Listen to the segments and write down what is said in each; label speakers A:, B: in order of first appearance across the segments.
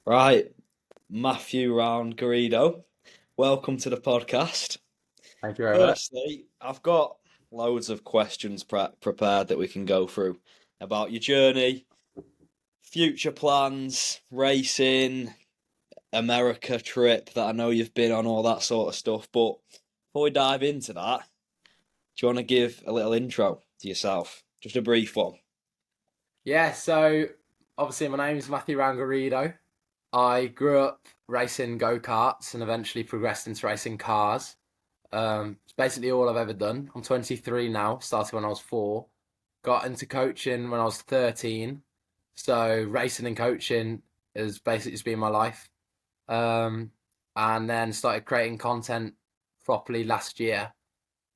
A: Right, Matthew Round-Garrido, welcome to the podcast.
B: Thank you very much.
A: Firstly, I've got loads of questions prepared that we can go through about your journey, future plans, racing, America trip that I know you've been on, all that sort of stuff. But before we dive into that, do you want to give a little intro to yourself? Just a brief one.
B: Yeah, so obviously my name's Matthew Round-Garrido. I grew up racing go-karts and eventually progressed into racing cars. It's basically all I've ever done. I'm 23 now, started when I was 4. Got into coaching when I was 13. So racing and coaching has basically just been my life. Um, and then started creating content properly last year.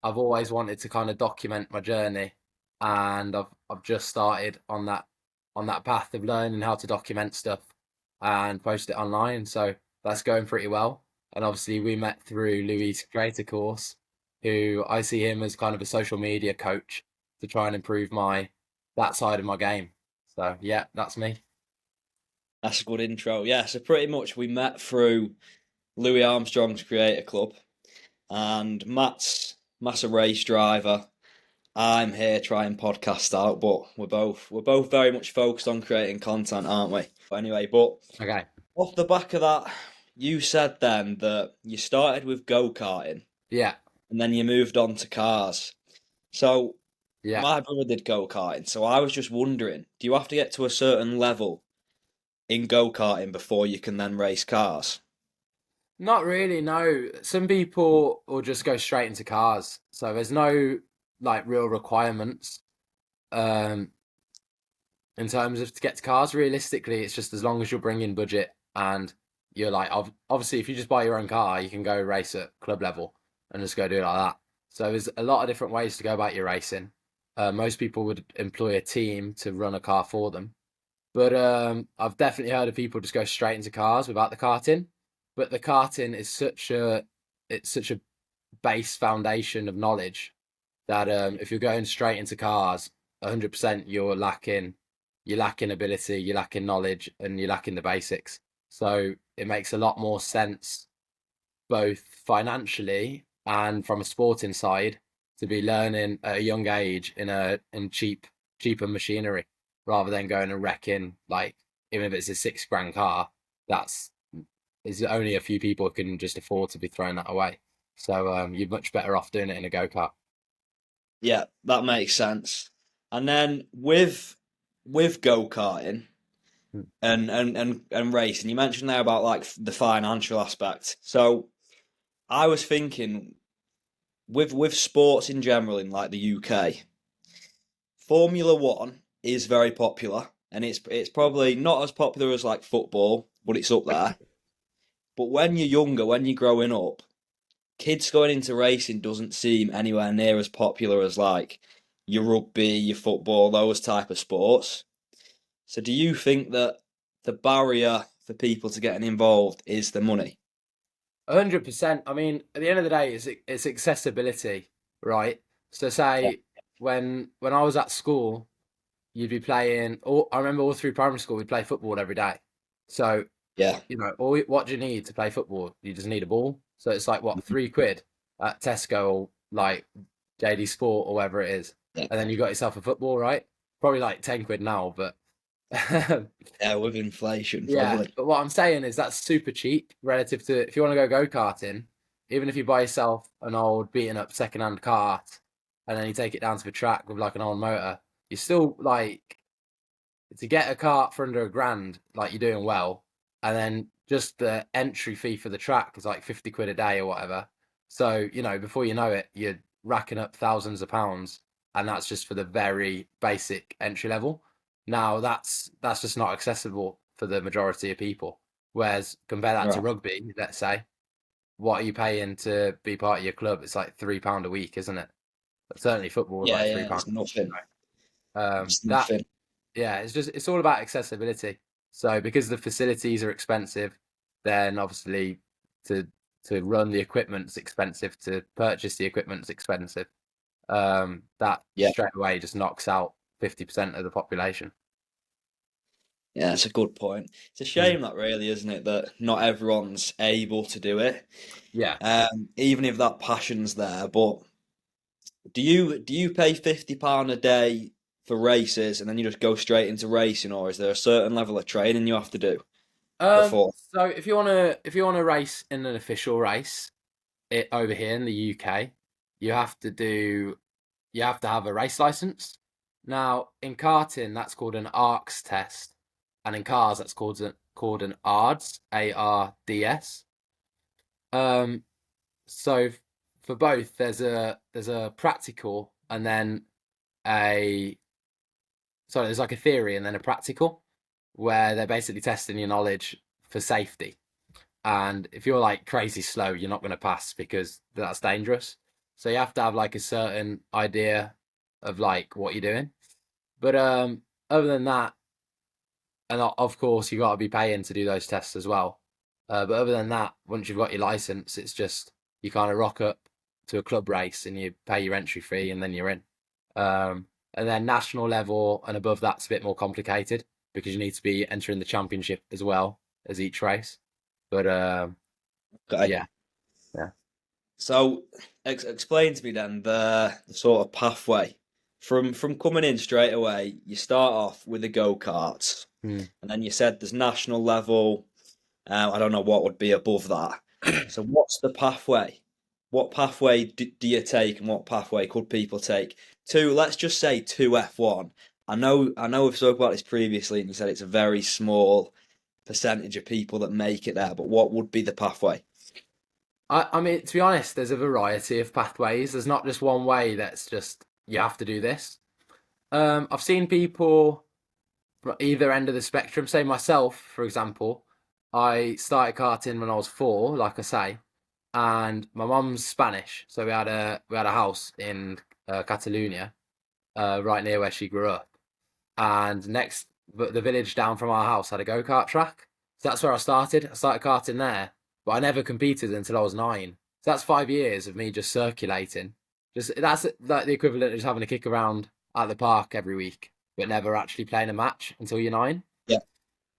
B: I've always wanted to kind of document my journey, and I've just started on that path of learning how to document stuff and post it online. So that's going pretty well. And obviously, we met through Louis' creator course, who I see him as kind of a social media coach to try and improve my that side of my game. So yeah, that's me.
A: That's a good intro. Yeah, so pretty much we met through Louis Armstrong's Creator Club, and Matt's a race driver. I'm here trying podcast out, but we're both very much focused on creating content, aren't we? But anyway, but
B: Okay.
A: off the back of that, you said then that you started with go-karting
B: Yeah.
A: and then you moved on to cars. So
B: Yeah.
A: my brother did go-karting, so I was just wondering, do you have to get to a certain level in go-karting before you can then race cars?
B: Not really, no. Some people will just go straight into cars. So there's no like real requirements um in terms of to get to cars. Realistically, it's just as long as you're bringing budget and you're like obviously if you just buy your own car, you can go race at club level and just go do it like that. So there's a lot of different ways to go about your racing. Most people would employ a team to run a car for them. But I've definitely heard of people just go straight into cars without the karting. But the karting is such a base foundation of knowledge that if you're going straight into cars, 100% you're lacking ability, you're lacking knowledge, and you're lacking the basics. So it makes a lot more sense, both financially and from a sporting side, to be learning at a young age in cheaper machinery rather than going and wrecking like even if it's a 6 grand car. That's is only a few people can just afford to be throwing that away. So you're much better off doing it in a go kart.
A: Yeah, that makes sense. And then with go-karting and racing, you mentioned there about like the financial aspect. So I was thinking with sports in general in like the UK, Formula One is very popular, and it's probably not as popular as like football, but it's up there. But when you're younger, when you're growing up, kids going into racing doesn't seem anywhere near as popular as like your rugby, your football, those type of sports. So do you think that the barrier for people to getting involved is the money?
B: 100%. I mean, at the end of the day, it's accessibility, right? So
A: Yeah.
B: say when I was at school, you'd be playing. I remember all through primary school, we'd play football every day. So
A: Yeah.
B: what do you need to play football? You just need a ball. So it's like what, £3 at Tesco or like JD Sport or whatever it is,
A: Yeah.
B: and then you got yourself a football, right? Probably like £10 now, but
A: Yeah, with inflation,
B: yeah.
A: probably.
B: But what I'm saying is that's super cheap relative to if you want to go karting. Even if you buy yourself an old beaten up second-hand cart and then you take it down to the track with like an old motor, you're still like to get a cart for under £1,000, like you're doing well, and then just the entry fee for the track is like £50 a day or whatever. So before you know it, you're racking up thousands of pounds, and that's just for the very basic entry level. Now that's just not accessible for the majority of people. Whereas compare that to
A: Right.
B: rugby, let's say, what are you paying to be part of your club? It's like £3 a week, isn't it? But certainly football is
A: Yeah,
B: like
A: yeah,
B: £3.
A: it's nothing. It's
B: That
A: nothing.
B: yeah, it's all about accessibility. So because the facilities are expensive, then obviously to to run the equipment's expensive, to purchase the equipment's expensive. That
A: Yeah.
B: straight away just knocks out 50% of the population.
A: Yeah, it's a good point. It's a
B: Mm.
A: shame that really, isn't it, that not everyone's able to do it,
B: Yeah.
A: even if that passion's there. But do you pay £50 a day for races and then you just go straight into racing, or is there a certain level of training you have to do before?
B: So if you wanna race in an official race, it over here in the UK, you have to do you have to have a race license. Now, in karting, that's called an ARCS test, and in cars, that's called an ARDS, ARDS. Um, so for both, there's a practical and then a there's like a theory and then a practical, where they're basically testing your knowledge for safety. And if you're like crazy slow, you're not going to pass because that's dangerous. So you have to have like a certain idea of like what you're doing. But other than that, and of course you got to be paying to do those tests as well. But other than that, once you've got your license, it's just you kind of rock up to a club race and you pay your entry fee and then you're in. And then national level and above that's a bit more complicated because you need to be entering the championship as well as each race. But
A: Okay.
B: yeah, yeah.
A: So explain to me then the sort of pathway from coming in straight away. You start off with the go-karts,
B: Hmm.
A: and then you said there's national level. I don't know what would be above that. So what's the pathway? What pathway do you take, and what pathway could people take to? Let's just say to F1. I know we've spoke about this previously, and you said it's a very small percentage of people that make it there. But what would be the pathway?
B: I mean, to be honest, there's a variety of pathways. There's not just one way that's just you have to do this. I've seen people from either end of the spectrum. Say myself, for example, I started karting when I was 4, like I say, and my mum's Spanish, so we had a house in Catalonia, right near where she grew up, and but the village down from our house had a go kart track. So that's where I started. I started karting there, but I never competed until I was 9. So that's 5 years of me just circulating. Just that's like the equivalent of just having a kick around at the park every week, but never actually playing a match until you're 9.
A: Yeah,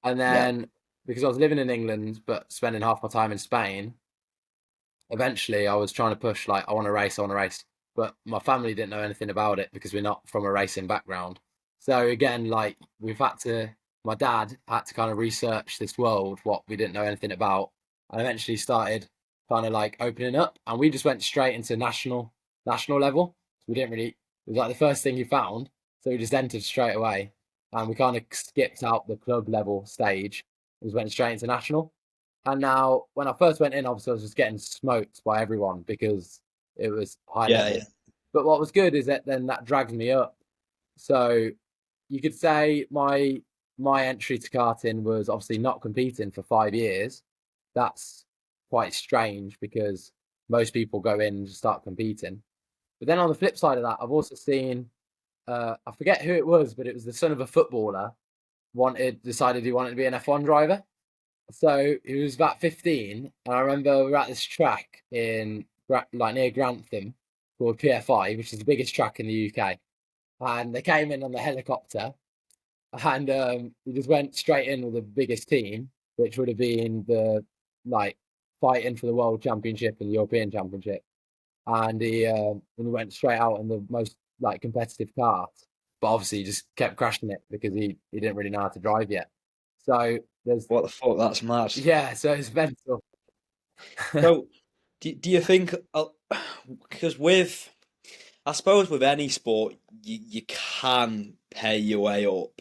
B: And
A: yeah,
B: then because I was living in England but spending half my time in Spain, eventually I was trying to push like I want to race, but my family didn't know anything about it because we're not from a racing background. So again, like my dad had to kind of research this world what we didn't know anything about, and eventually started kind of like opening up, and we just went straight into national level. We didn't really. It was like the first thing he found, so we just entered straight away, and we kind of skipped out the club level stage. We just went straight into national. And now, when I first went in, obviously, I was just getting smoked by everyone because it was high
A: yeah,
B: level.
A: yeah.
B: But what was good is that then that dragged me up. So you could say my entry to karting was obviously not competing for 5 years. That's quite strange because most people go in and just start competing. But then on the flip side of that, I've also seen I forget who it was, but it was the son of a footballer decided he wanted to be an F1 driver. So he was about 15, and I remember we were at this track in like near Grantham called PFI, which is the biggest track in the UK. And they came in on the helicopter, and he just went straight in with the biggest team, which would have been the like fighting for the World Championship and the European Championship. And he went straight out in the most like competitive cars, but obviously he just kept crashing it because he didn't really know how to drive yet. So there's
A: What the fuck? That's mad.
B: yeah, so it's mental.
A: So, do you think? Because I suppose with any sport, you can pay your way up,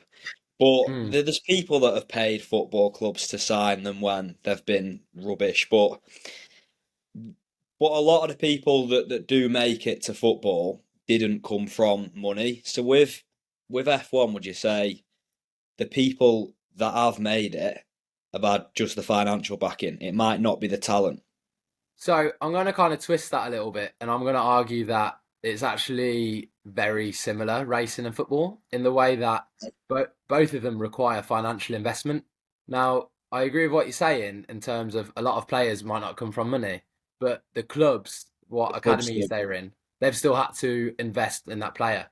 A: but
B: Mm.
A: there's people that have paid football clubs to sign them when they've been rubbish. But a lot of the people that do make it to football didn't come from money. So with F1, would you say the people that have made it have had just the financial backing? It might not be the talent.
B: So I'm going to kind of twist that a little bit, and I'm going to argue that it's actually very similar racing and football in the way that both of them require financial investment. Now, I agree with what you're saying in terms of a lot of players might not come from money, but the clubs, what
A: The club
B: academies
A: still.
B: they're in, they've still had to invest in that player.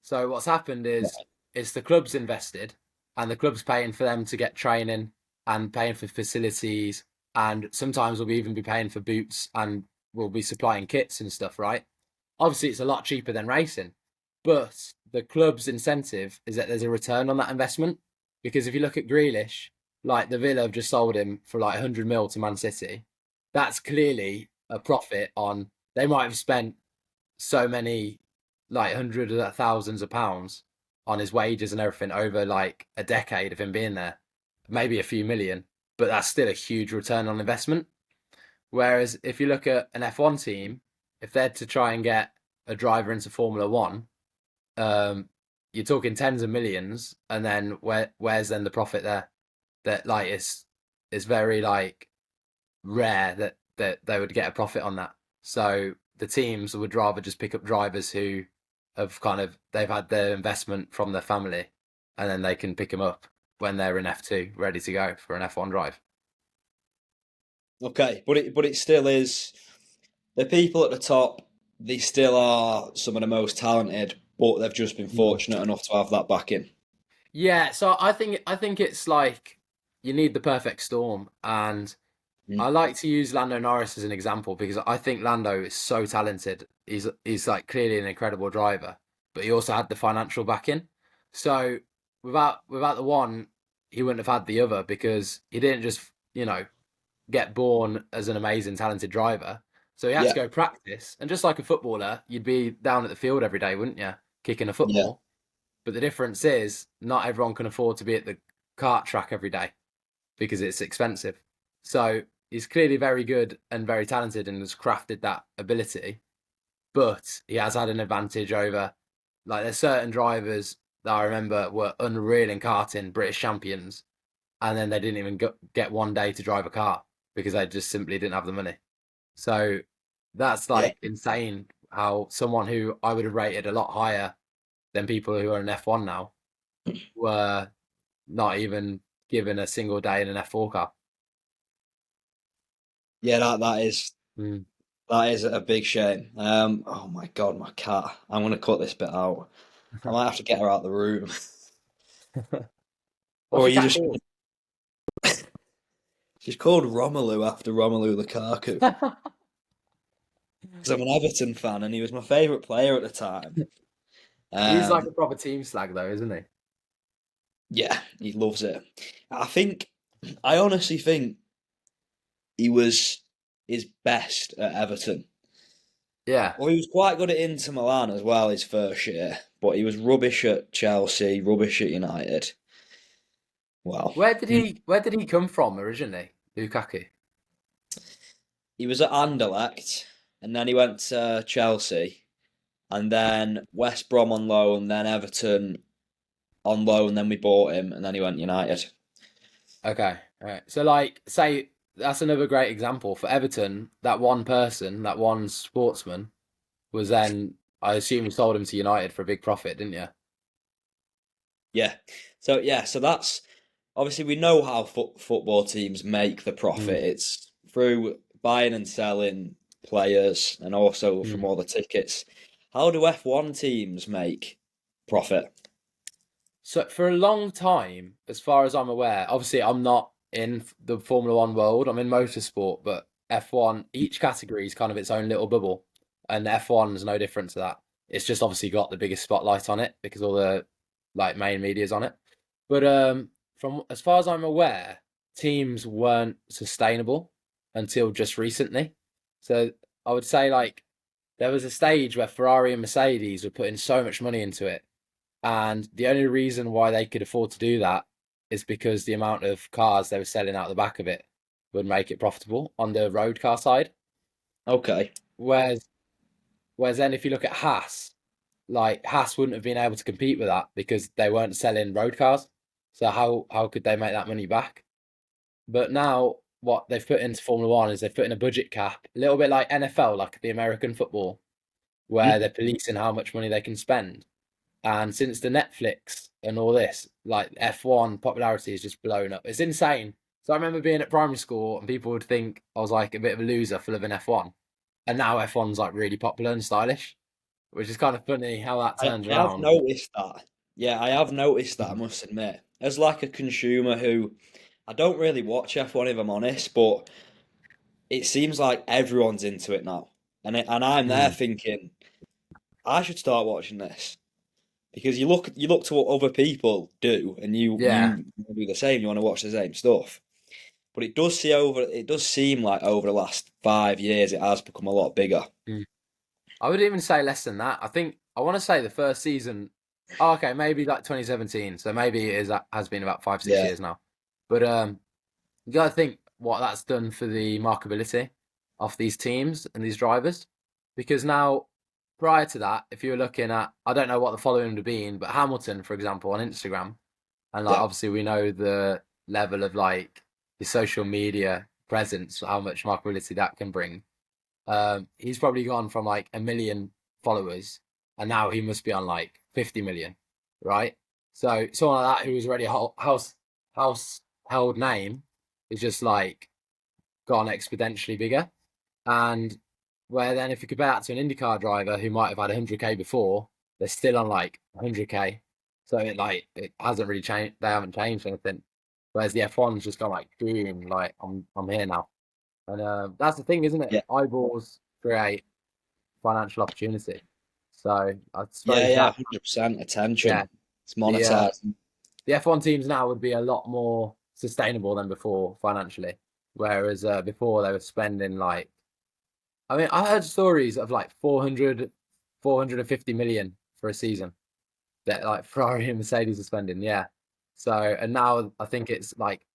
B: So what's happened is it's the clubs invested, and the club's paying for them to get training and paying for facilities, and sometimes we'll even be paying for boots and we'll be supplying kits and stuff, right? Obviously, it's a lot cheaper than racing, but the club's incentive is that there's a return on that investment. Because if you look at Grealish, like the Villa have just sold him for like 100 mil to Man City, that's clearly a profit on. They might have spent so many, like hundreds of thousands of pounds on his wages and everything over like a decade of him being there, maybe a few million, but that's still a huge return on investment. Whereas if you look at an F1 team, if they're to try and get a driver into Formula One, um, you're talking tens of millions, and then where's then the profit there? That like it's very like rare that they would get a profit on that. So the teams would rather just pick up drivers who have they've had their investment from their family, and then they can pick them up when they're in F2 ready to go for an F1 drive.
A: Okay, but it still is the people at the top. They still are some of the most talented, but they've just been fortunate enough to have that backing.
B: Yeah, so I think it's like you need the perfect storm, and I
A: Mm.
B: like to use Lando Norris as an example because I think Lando is so talented. He's like clearly an incredible driver, but he also had the financial backing. So without the one, he wouldn't have had the other because he didn't just get born as an amazing talented driver. So he had to
A: Yeah,
B: go practice, and just like a footballer, you'd be down at the field every day, wouldn't you, kicking a
A: yeah,
B: football? But the difference is not everyone can afford to be at the kart track every day because it's expensive. So he's clearly very good and very talented and has crafted that ability. But he has had an advantage over, like, there's certain drivers that I remember were unreal in karting, British champions, and then they didn't even get one day to drive a car because they just simply didn't have the money. So that's
A: yeah.
B: like insane how someone who I would have rated a lot higher than people who are in F1 now were not even given a single day in an F4 car.
A: Yeah,
B: Mm.
A: that is a big shame. Oh my God, my cat. I'm gonna cut this bit out. I might have to get her out of the room.
B: What's
A: Or are
B: your
A: you
B: cat
A: just
B: called?
A: she's called Romelu after Romelu Lukaku. Because I'm an Everton fan and he was my favourite player at the time.
B: He's like
A: Um,
B: a proper team slag, though, isn't he?
A: yeah, he loves it. I think, I honestly think he was his best at Everton.
B: Yeah.
A: Well, he was quite good at Inter Milan as well his first year, but he was rubbish at Chelsea, rubbish at United. Well,
B: Where did he come from originally, Lukaku?
A: he was at Anderlecht, and then he went to Chelsea, and then West Brom on loan, then Everton on loan, then we bought him, and then he went United.
B: Okay, all right. So, like, say that's another great example for Everton. That one person, that one sportsman, was then, I assume, you sold him to United for a big profit, didn't you?
A: Yeah. So that's obviously we know how football teams make the
B: Mm.
A: profit. It's through buying and selling players and also from
B: Mm.
A: all the tickets. How do F1 teams make profit?
B: So for a long time, as far as I'm aware, obviously I'm not in the Formula One world. I'm in motorsport, but F1, each category is kind of its own little bubble, and F1 is no different to that. It's just obviously got the biggest spotlight on it because all the like main media's on it. But from as far as I'm aware, teams weren't sustainable until just recently. So I would say like there was a stage where Ferrari and Mercedes were putting so much money into it, and the only reason why they could afford to do that is because the amount of cars they were selling out the back of it would make it profitable on the road car side.
A: Okay.
B: Whereas, whereas then if you look at Haas, like Haas wouldn't have been able to compete with that because they weren't selling road cars. So how could they make that money back? But now what they've put into Formula One is they've put in a budget cap, a little bit like NFL, like the American football, where
A: Mhm.
B: they're policing how much money they can spend. And since the Netflix and all this, like F1 popularity has just blown up. It's insane. So I remember being at primary school and people would think I was like a bit of a loser for loving F1. And now F1's like really popular and stylish, which is kind of funny how that turns
A: I have
B: around.
A: noticed that. Yeah, I have noticed that, I must admit. as like a consumer who I don't really watch F1 if I'm honest, but it seems like everyone's into it now, and I'm there
B: Mm.
A: thinking I should start watching this because you look to what other people do, and
B: Yeah.
A: you do the same. You want to watch the same stuff, but it does seem like over the last 5 years it has become a lot bigger.
B: Mm. I would even say less than that. I think I want to say the first season. Oh, okay, maybe like 2017. So maybe it has been about 5, 6
A: Yeah,
B: years now. But you got to think what that's done for the marketability of these teams and these drivers, because now prior to that, if you were looking at, I don't know what the following would have been, but Hamilton, for example, on Instagram, and like
A: yeah,
B: obviously we know the level of like his social media presence, how much marketability that can bring. He's probably gone from like 1 million followers, and now he must be on like 50 million, right? So someone like that who was already a household name is just like gone exponentially bigger. And where then if you compare that to an IndyCar driver who might have had 100k before, they're still on like 100k. So it hasn't really changed. They haven't changed anything. Whereas the F1's just gone like boom, like I'm here now. And that's the thing, isn't it?
A: yeah,
B: Eyeballs create financial opportunity. So I
A: yeah,
B: suppose
A: yeah.
B: that,
A: 100%
B: yeah,
A: attention. It's
B: the
A: monetized.
B: the F1 teams now would be a lot more sustainable than before financially. Whereas before they were spending like, I mean, I heard stories of like 450 million for a season that like Ferrari and Mercedes are spending. Yeah. So, and now I think it's like,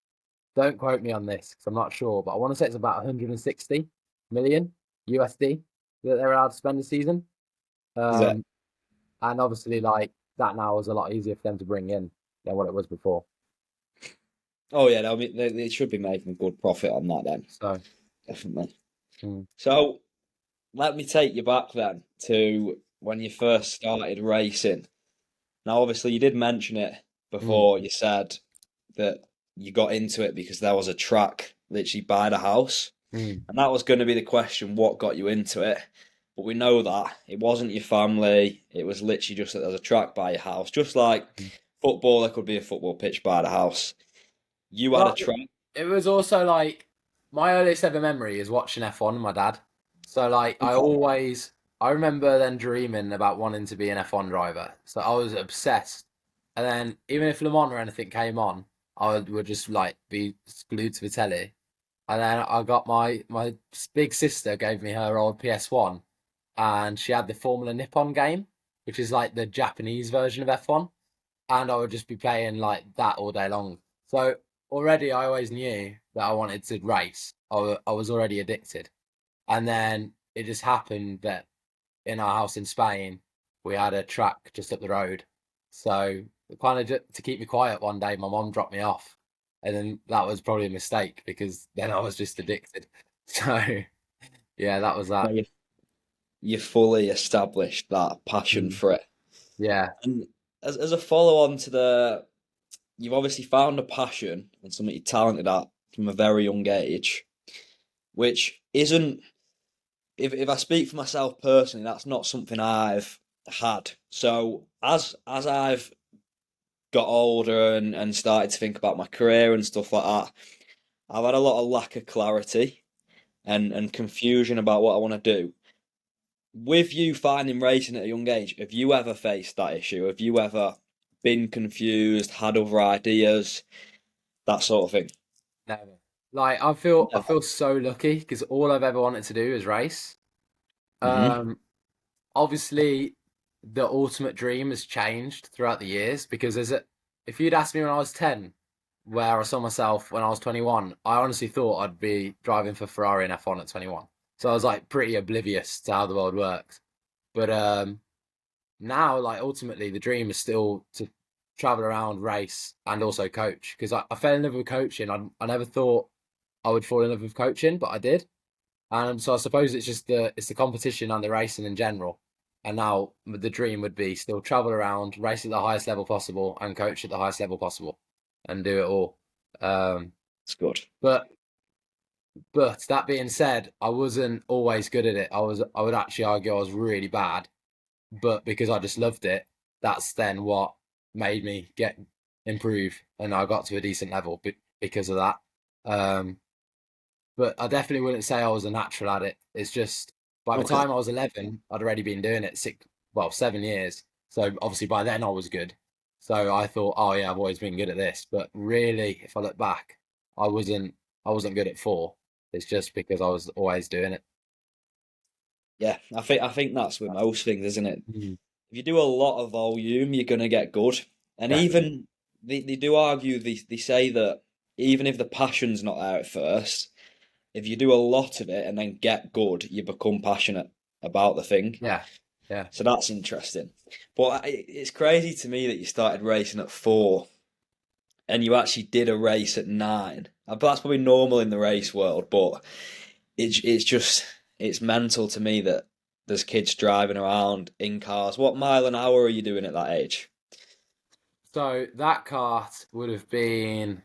B: don't quote me on this because I'm not sure, but I want to say it's about 160 million USD that they're allowed to spend a season.
A: Is it?
B: Um, and obviously, like that now is a lot easier for them to bring in than what it was before.
A: Oh yeah, I mean they should be making a good profit on that then,
B: So,
A: definitely.
B: mm,
A: So let me take you back then to when you first started racing. Now, obviously, you did mention it
B: mm,
A: before. You said that you got into it because there was a track literally by the house,
B: mm,
A: and that was going to be the question: what got you into it? But we know that it wasn't your family. It was literally just that there's a track by your house, just like
B: mm.
A: football. There could be a football pitch by the house. You had a
B: Well,
A: track.
B: it was also like my earliest ever memory is watching F1 with my dad. So, like,
A: Okay.
B: I remember then dreaming about wanting to be an F1 driver. So I was obsessed. And then even if Le Mans or anything came on, would just like be glued to the telly. And then I got my big sister gave me her old PS1, and she had the Formula Nippon game, which is like the Japanese version of F1, and I would just be playing like that all day long. So already I always knew that I wanted to race. I was already addicted, and then it just happened that in our house in Spain we had a track just up the road. So kind of to keep me quiet one day, my mom dropped me off, and then that was probably a mistake because then I was just addicted. So yeah, that was
A: So
B: that.
A: you fully established that passion
B: Mm.
A: for it.
B: Yeah.
A: And as a follow on to you've obviously found a passion and something you're talented at from a very young age, which isn't, if I speak for myself personally, that's not something I've had. So as I've got older and started to think about my career and stuff like that, I've had a lot of lack of clarity and confusion about what I want to do. With you finding racing at a young age, have you ever faced that issue? Have you ever been confused, had other ideas, that sort of thing?
B: Never. Like I
A: Never.
B: feel so lucky because all I've ever wanted to do is race.
A: Hmm.
B: Um, Obviously, the ultimate dream has changed throughout the years because if you'd asked me when I was 10 where I saw myself when I was 21, I honestly thought I'd be driving for Ferrari and F1 at 21. So I was like pretty oblivious to how the world works. But now, like ultimately, the dream is still to travel around, race, and also coach because I fell in love with coaching. I never thought I would fall in love with coaching, but I did. And so I suppose it's just the competition and the racing in general. And now the dream would be still travel around, race at the highest level possible, and coach at the highest level possible, and do it all. Um,
A: It's good.
B: but that being said, I wasn't always good at it. I would actually argue I was really bad. But because I just loved it, that's then what made me get improve, and I got to a decent level because of that. But I definitely wouldn't say I was a natural at it. It's just by the
A: Okay.
B: time I was 11, I'd already been doing it 7 years. So obviously by then I was good. So I thought, oh yeah, I've always been good at this. But really, if I look back, I wasn't. I wasn't good at four. It's just because I was always doing it.
A: Yeah, I think that's with most things, isn't it?
B: Mm.
A: If you do a lot of volume, you're gonna get good. And
B: Definitely.
A: even they do argue they say that even if the passion's not there at first, if you do a lot of it and then get good, you become passionate about the thing.
B: Yeah. Yeah.
A: So that's interesting. But it's crazy to me that you started racing at 4 and you actually did a race at 9. That's probably normal in the race world, but it's just it's mental to me that there's kids driving around in cars. What mile an hour are you doing at that age?
B: So that would have been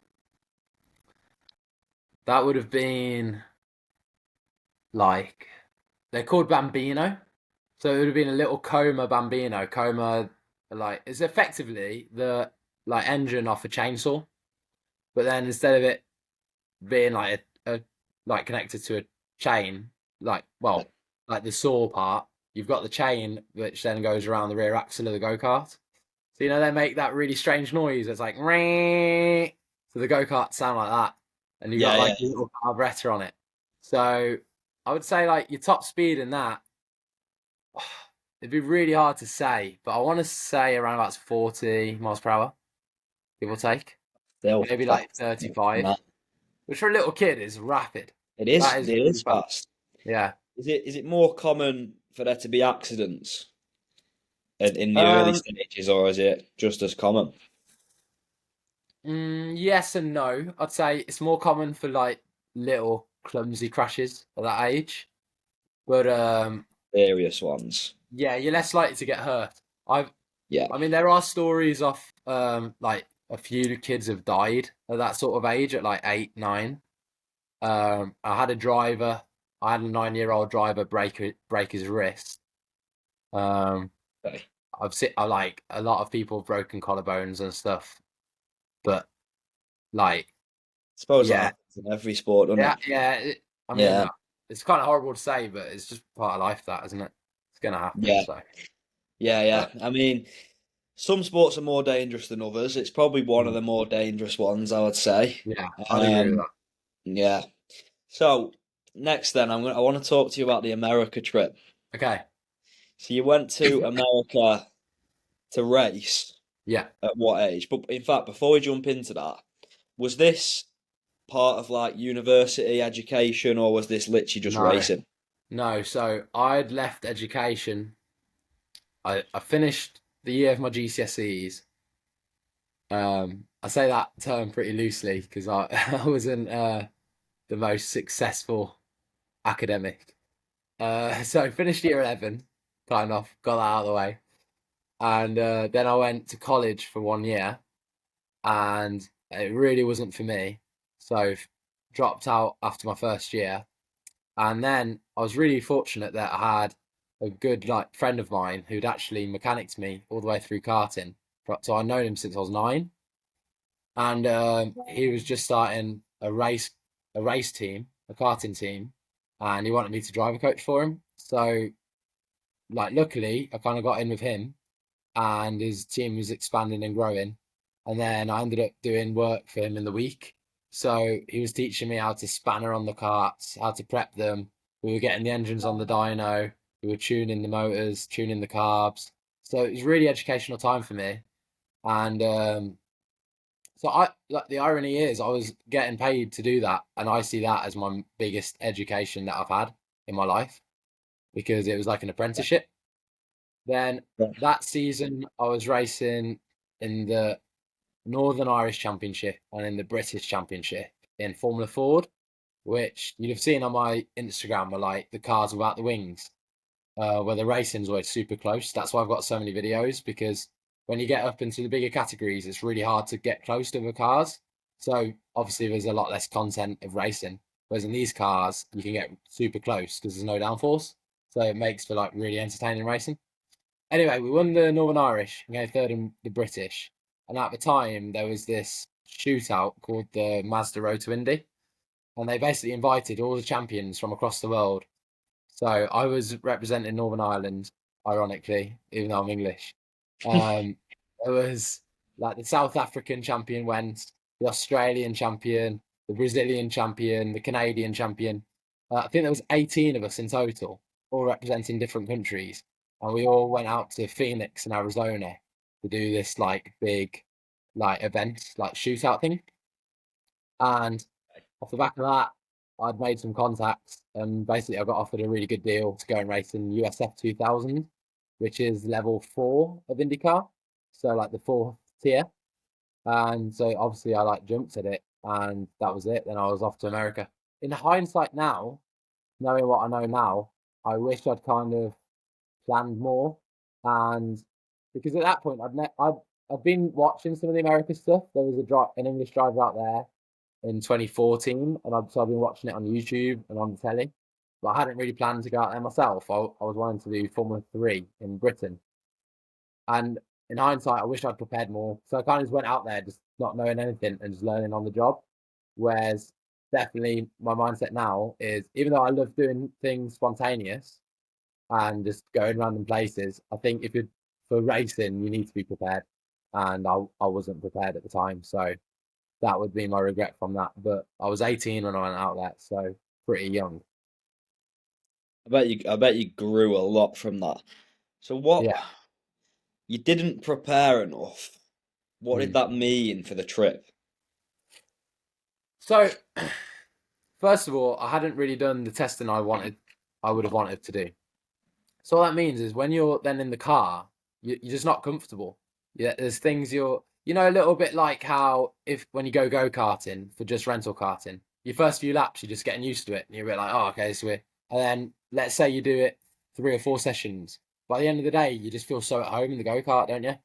B: like they're called Bambino. So it would have been a little Coma Bambino. Coma, like it's effectively the like engine off a chainsaw, but then instead of it being like a like connected to a chain, like
A: Yeah,
B: well, like the saw part, you've got the chain which then goes around the rear axle of the go kart. So they make that really strange noise. It's like ring. So the go karts sound like that, and you've got
A: yeah.
B: like a little carburetor on it. So I would say like your top speed in that. It'd be really hard to say, but I want to say around about 40 miles per hour, give or take.
A: Still
B: Maybe like
A: fast.
B: 35,
A: Nah,
B: which for a little kid is rapid.
A: it is.
B: That is
A: It
B: really
A: is
B: fast.
A: fast.
B: Yeah.
A: Is it more common for there to be accidents in the early
B: Um,
A: stages, or is it just as common?
B: yes and no. I'd say it's more common for like little clumsy crashes at that age. But
A: Various ones.
B: yeah, you're less likely to get hurt. I've
A: Yeah.
B: I mean there are stories of like a few kids have died at that sort of age at like 8, 9. I had a driver. I had a 9-year-old driver break his wrist. Um,
A: Okay.
B: I like a lot of people have broken collarbones and stuff, but like,
A: Suppose that
B: yeah,
A: happens in every sport, doesn't
B: yeah,
A: it?
B: yeah. I mean,
A: Yeah.
B: it's kind of horrible to say, but it's just part of life, that isn't it? It's gonna happen.
A: Yeah.
B: So,
A: Yeah, yeah.
B: but
A: I mean, some sports are more dangerous than others. It's probably one of
B: mm,
A: the more dangerous ones, I would say.
B: yeah, I'd agree with
A: Um,
B: that.
A: yeah. So next, then, I want to talk to you about the America trip.
B: Okay,
A: So you went to America to race
B: yeah,
A: at what age? But in fact, before we jump into that, was this part of like university education, or was this literally just
B: no,
A: racing?
B: no. So I'd left education. I finished the year of my GCSEs. I say that term pretty loosely because I I wasn't the most successful academic. So finished year 11, kind of got that out of the way, and then I went to college for 1 year, and it really wasn't for me. So dropped out after my first year, and then I was really fortunate that I had a good like friend of mine who'd actually mechanicked me all the way through karting. So I'd known him since I was 9, and he was just starting a race team, a karting team, and he wanted me to drive a coach for him. So, like, luckily, I kind of got in with him, and his team was expanding and growing. And then I ended up doing work for him in the week. So he was teaching me how to spanner on the karts, how to prep them. We were getting the engines on the dyno. We were tuning the motors, tuning the carbs. So it was really educational time for me. And so I like the irony is I was getting paid to do that, and I see that as my biggest education that I've had in my life because it was like an apprenticeship. Then
A: Yeah.
B: that season I was racing in the Northern Irish Championship and in the British Championship in Formula Ford, which you'd have seen on my Instagram were like the cars without the wings, where the racing's always super close. That's why I've got so many videos because when you get up into the bigger categories, it's really hard to get close to the cars. So obviously, there's a lot less content of racing. Whereas in these cars, you can get super close because there's no downforce. So it makes for like really entertaining racing. Anyway, we won the Northern Irish and came third in the British. And at the time, there was this shootout called the Mazda Road to Indy, and they basically invited all the champions from across the world. So I was representing Northern Ireland, ironically, even though I'm English. There was like the South African champion went, the Australian champion, the Brazilian champion, the Canadian champion. I think there was 18 of us in total, all representing different countries, and we all went out to Phoenix in Arizona to do this like big like event, like shootout thing. And off the back of that, I'd made some contacts, and basically I got offered a really good deal to go and race in USF 2000, which is level 4 of IndyCar, so like the fourth tier. And so obviously I like jumped at it, and that was it. Then I was off to America. In hindsight now, knowing what I know now, I wish I'd kind of planned more, and because at that point I'd been watching some of the American stuff. There was an English driver out there in 2014, and so I've been watching it on YouTube and on the telly. But I hadn't really planned to go out there myself. I was wanting to do Formula 3 in Britain. And in hindsight, I wish I'd prepared more. So I kind of just went out there just not knowing anything and just learning on the job. Whereas definitely my mindset now is, even though I love doing things spontaneous and just going random places, I think if you're for racing, you need to be prepared. And I wasn't prepared at the time. So that would be my regret from that. But I was 18 when I went out there, so pretty young.
A: I bet you grew a lot from that. So what
B: Yeah.
A: you didn't prepare enough. What did
B: Mm.
A: that mean for the trip?
B: So, first of all, I hadn't really done the testing I would have wanted to do. So what that means is when you're then in the car, you're just not comfortable. Yeah, there's things a little bit like how if when you go karting for just rental karting, your first few laps you're just getting used to it, and you're a bit like, oh, okay, so we're. And then let's say you do it 3 or 4 sessions. By the end of the day, you just feel so at home in the go kart, don't you?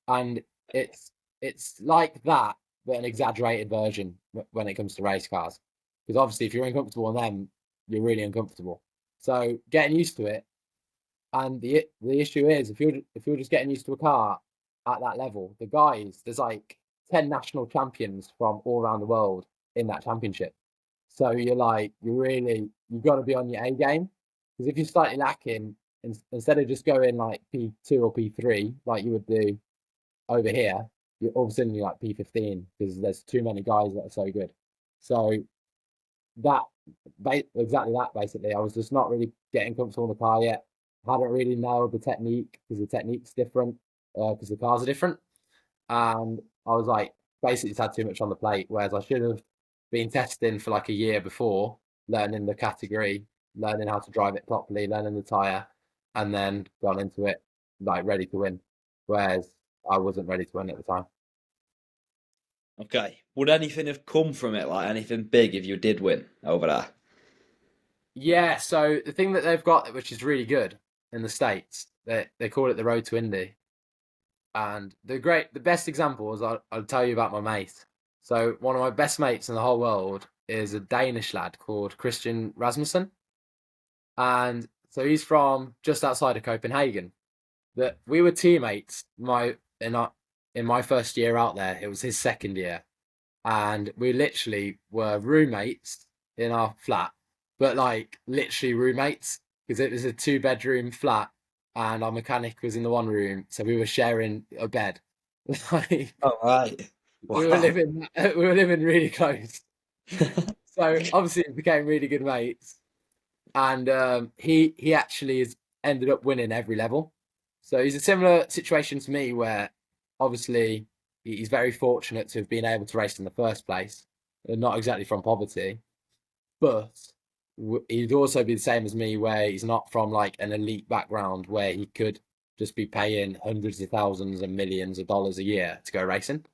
B: And it's it's like that, but an exaggerated version when it comes to race cars. Because obviously, if you're uncomfortable on them, you're really uncomfortable. So getting used to it, and the issue is if you're just getting used to a car at that level, there's like 10 national champions from all around the world in that championship. So you've got to be on your A game, because if you're slightly lacking, instead of just going like P2 or P3 like you would do over here, you're all of a sudden you're like P15 because there's too many guys that are so good. So that exactly that basically. I was just not really getting comfortable in the car yet. Hadn't really nailed the technique because the technique's different, because the cars are different. And I was like, basically just had too much on the plate, whereas I should have been testing for like a year before, learning the category, learning how to drive it properly, learning the tyre, and then gone into it like ready to win. Whereas I wasn't ready to win at the time.
A: Okay. Would anything have come from it, like anything big, if you did win over there?
B: Yeah, so the thing that they've got, which is really good in the States, they call it the Road to Indy. And the best example is I'll tell you about my mate. So one of my best mates in the whole world is a Danish lad called Christian Rasmussen. And so he's from just outside of Copenhagen. That we were teammates in my first year out there. It was his second year. And we literally were roommates in our flat, but like literally roommates because it was a 2 bedroom flat and our mechanic was in the one room, so we were sharing a bed. Like
A: Oh, right.
B: we were
A: Wow.
B: living we were living really close. So obviously we became really good mates, and he actually has ended up winning every level. So he's a similar situation to me where obviously he's very fortunate to have been able to race in the first place, not exactly from poverty, but he'd also be the same as me where he's not from like an elite background where he could just be paying hundreds of thousands and millions of dollars a year to go racing.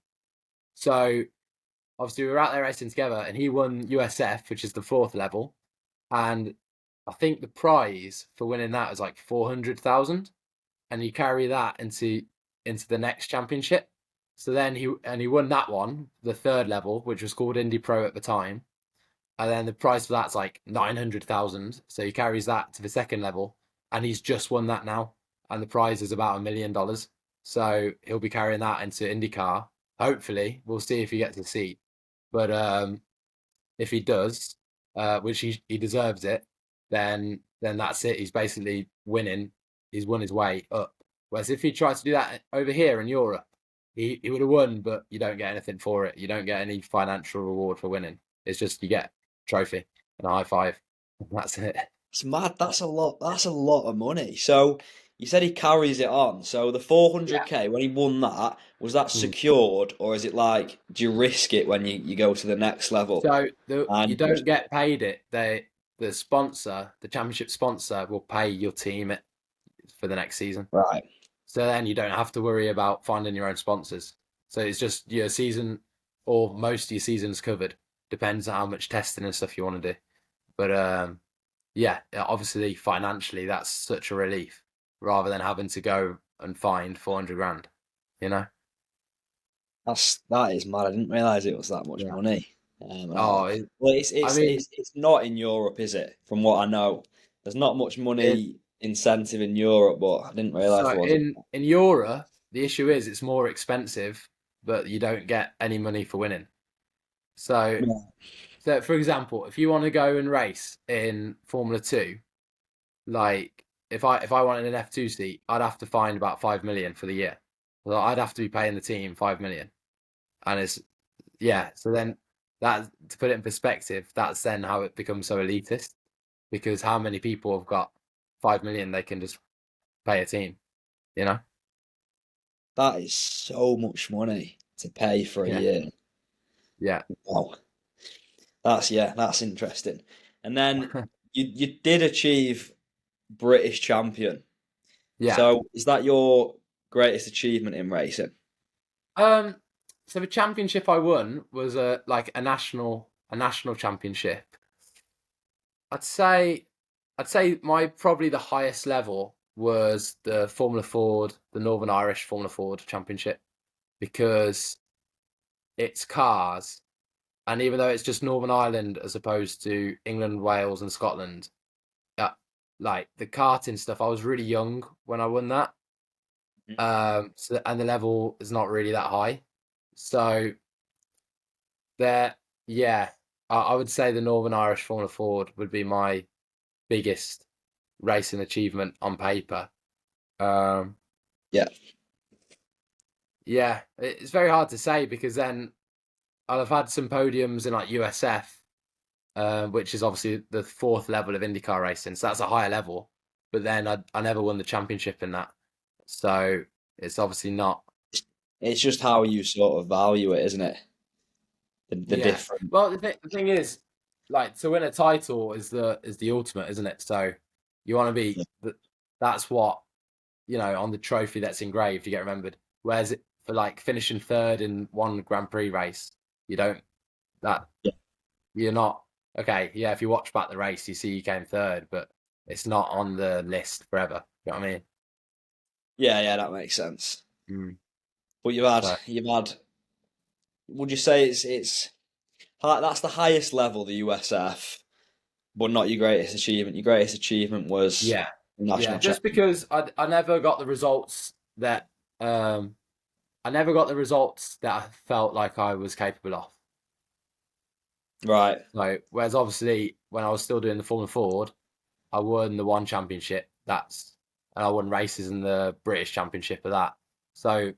B: So obviously we were out there racing together, and he won USF, which is the fourth level, and I think the prize for winning that is like 400,000, and you carry that into the next championship. So then he won that one, the third level, which was called Indy Pro at the time, and then the prize for that's like 900,000. So he carries that to the second level, and he's just won that now, and the prize is about $1 million. So he'll be carrying that into IndyCar, hopefully, we'll see if he gets a seat. But if he does, which he deserves it, then that's it. He's basically winning. He's won his way up. Whereas if he tried to do that over here in Europe, he would have won, but you don't get anything for it. You don't get any financial reward for winning. It's just you get a trophy and a high five. That's it.
A: It's mad. That's a lot. That's a lot of money. So you said he carries it on. So the
B: Yeah.
A: 400k when he won that, was that
B: Mm.
A: secured, or is it like, do you risk it when you go to the next level?
B: So you
A: And
B: don't get paid it. The sponsor, the championship sponsor, will pay your team it for the next season.
A: right,
B: So then you don't have to worry about finding your own sponsors. So it's just your season, or most of your season's covered. Depends on how much testing and stuff you want to do. But yeah, obviously financially that's such a relief rather than having to go and find 400 grand. You know?
A: that is mad. I didn't realize it was that much
B: Yeah.
A: money.
B: Oh,
A: Well,
B: I mean,
A: it's not in Europe, is it? From what I know, there's not much
B: it,
A: money incentive in Europe, but I didn't realize
B: so
A: there was.
B: in Europe, the issue is it's more expensive, but you don't get any money for winning. So,
A: Yeah.
B: so for example, if you want to go and race in Formula 2, like if I wanted an F2 seat, I'd have to find about 5 million for the year. Well, I'd have to be paying the team 5 million, and it's yeah. So then that to put it in perspective, that's then how it becomes so elitist because how many people have got 5 million they can just pay a team, you know?
A: That is so much money to pay for a
B: Yeah,
A: year.
B: yeah,
A: Wow. That's interesting. And then you did achieve British champion.
B: yeah.
A: So is that your greatest achievement in racing?
B: Um, so the championship I won was a national championship. I'd say I'd say my probably the highest level was the Formula Ford, the Northern Irish Formula Ford Championship, because it's cars, and even though it's just Northern Ireland as opposed to England, Wales, and Scotland, uh, like the karting stuff, I was really young when I won that. So and the level is not really that high, so there, yeah, I would say the Northern Irish Formula Ford would be my biggest racing achievement on paper. Um,
A: Yeah.
B: yeah, it's very hard to say because then I'll have had some podiums in like USF, which is obviously the fourth level of IndyCar racing, so that's a higher level. But then I never won the championship in that, so it's obviously not.
A: It's just how you sort of value it, isn't it? The
B: Yeah.
A: different.
B: Well, the thing is, like to win a title is the ultimate, isn't it? So you want to be that's what on the trophy that's engraved. You get remembered. Whereas for like finishing third in one Grand Prix race, you don't that
A: Yeah,
B: you're not okay. Yeah, if you watch back the race, you see you came third, but it's not on the list forever. You know what I mean?
A: yeah, that makes sense.
B: Mm.
A: But
B: So
A: you've had. Would you say that's the highest level, the USF, but not your greatest achievement? Your greatest achievement was
B: yeah, yeah.
A: national
B: Just
A: champion.
B: because I never got the results that I never got the results that I felt like I was capable of.
A: Right.
B: So, whereas obviously when I was still doing the Formula Ford, I won the one championship. And I won races in the British Championship of that. So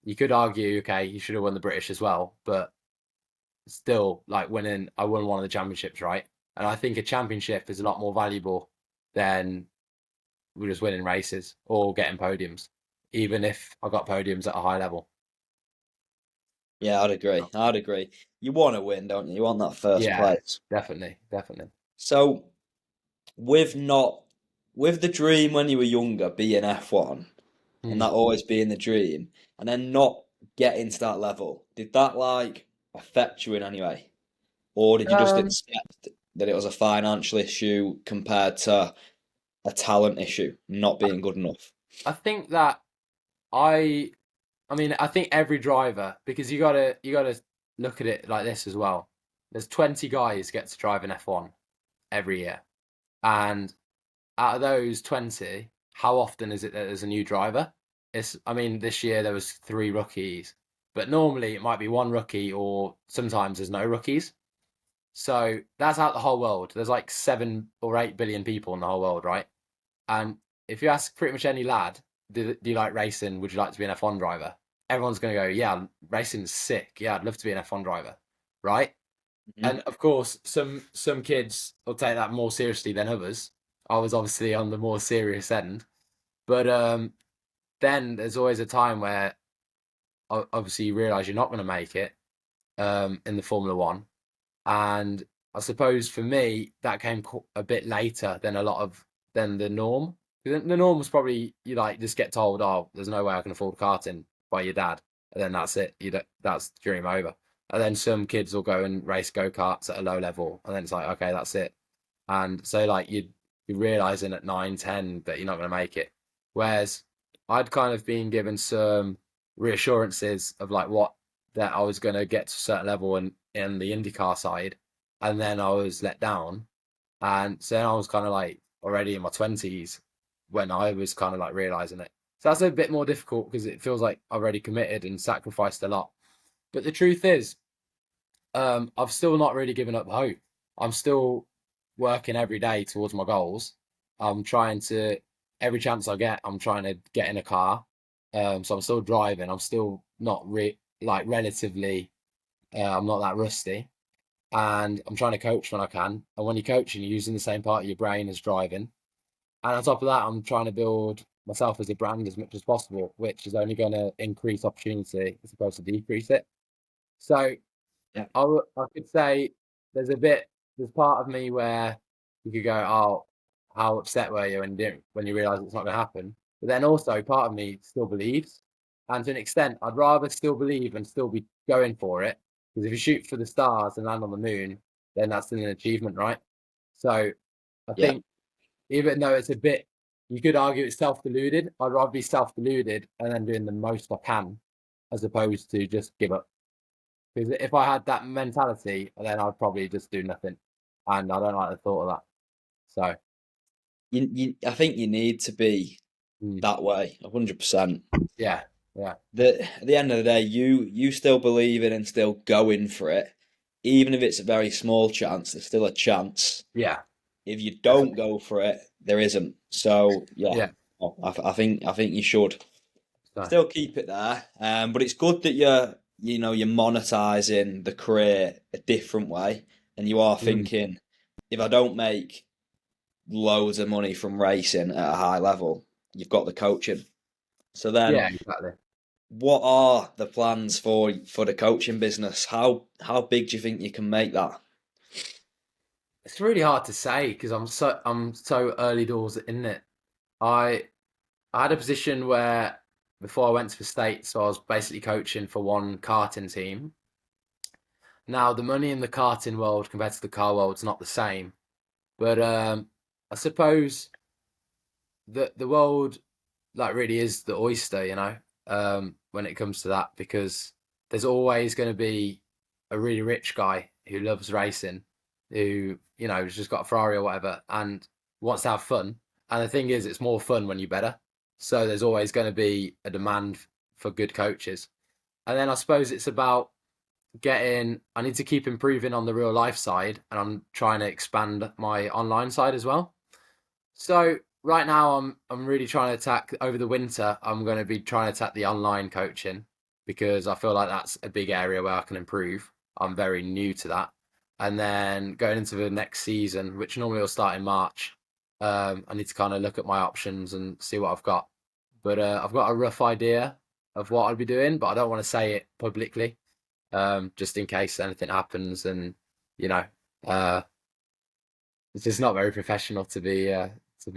B: you could argue, okay, you should have won the British as well, but still, like winning, I won one of the championships, right? And I think a championship is a lot more valuable than we're just winning races or getting podiums, even if I got podiums at a high level.
A: Yeah, I'd agree. I'd agree. You want to win, don't you? You want that first
B: Yeah,
A: place.
B: definitely, definitely.
A: So, with not with the dream when you were younger being F1, and
B: Hmm.
A: that always being the dream, and then not getting to that level, did that like affect you in any way? Or did you just
B: Um,
A: accept that it was a financial issue compared to a talent issue, not being good enough?
B: I think that I I mean, I think every driver, because you gotta look at it like this as well. There's 20 guys get to drive an F1 every year, and out of those 20, how often is it that there's a new driver? I mean, this year there was three rookies, but normally it might be one rookie, or sometimes there's no rookies. So that's out the whole world. There's like 7 or 8 billion people in the whole world, right? And if you ask pretty much any lad, do you like racing? Would you like to be an F1 driver? Everyone's going to go, yeah, racing's sick. Yeah, I'd love to be an F1 driver, right?
A: Mhm.
B: And of course, some kids will take that more seriously than others. I was obviously on the more serious end, but then there's always a time where obviously you realise you're not going to make it in the Formula One, and I suppose for me that came a bit later than than the norm. The norm was probably you like just get told, oh, there's no way I can afford karting by your dad, and then that's it. That's dream over. And then some kids will go and race go karts at a low level, and then it's like, okay, that's it. And so like you're realizing at 9, 10 that you're not going to make it. Whereas I'd kind of been given some reassurances of like what that I was going to get to a certain level in the IndyCar side, and then I was let down, and so then I was kind of like already in my 20s when I was kind of like realizing it. So that's a bit more difficult because it feels like I've already committed and sacrificed a lot. But the truth is, I've still not really given up hope. I'm still working every day towards my goals. I'm trying to every chance I get, I'm trying to get in a car. So I'm still driving. I'm still not like relatively. I'm not that rusty, and I'm trying to coach when I can. And when you're coaching, you're using the same part of your brain as driving. And on top of that, I'm trying to build myself as a brand as much as possible, which is only going to increase opportunity as opposed to decrease it. So
A: Yeah.
B: I could say there's there's part of me where you could go, oh, how upset were you when you realise it's not going to happen? But then also part of me still believes, and to an extent, I'd rather still believe and still be going for it, because if you shoot for the stars and land on the moon, then that's still an achievement, right? So I
A: Yeah.
B: think even though it's a bit, you could argue it's self-deluded. I'd rather be self-deluded and then doing the most I can, as opposed to just give up. Because if I had that mentality, then I'd probably just do nothing, and I don't like the thought of that. So,
A: I think you need to be
B: mm,
A: that way, 100%.
B: yeah, yeah,
A: At the end of the day, you still believe in and still going for it, even if it's a very small chance. There's still a chance.
B: yeah,
A: If you don't
B: definitely,
A: go for it, there isn't. So yeah,
B: yeah.
A: I think you should
B: So,
A: still keep it there. But it's good that you're monetizing the career a different way, and you are
B: mm,
A: thinking, if I don't make loads of money from racing at a high level, you've got the coaching. So then,
B: yeah, exactly.
A: what are the plans for the coaching business? How big do you think you can make that?
B: It's really hard to say because I'm so early doors in it. I I had a position where before I went to the States, so I was basically coaching for one karting team. Now the money in the karting world compared to the car world is not the same, but I suppose the world like really is the oyster, when it comes to that, because there's always going to be a really rich guy who loves racing, who has just got a Ferrari or whatever, and wants to have fun. And the thing is, it's more fun when you're better. So there's always going to be a demand for good coaches. And then I suppose it's about getting. I need to keep improving on the real life side, and I'm trying to expand my online side as well. So right now I'm really trying to attack over the winter. I'm going to be trying to attack the online coaching because I feel like that's a big area where I can improve. I'm very new to that. And then going into the next season, which normally will start in March, I need to kind of look at my options and see what I've got. But I've got a rough idea of what I'll be doing, but I don't want to say it publicly, just in case anything happens. And you know, uh, it's just not very professional to be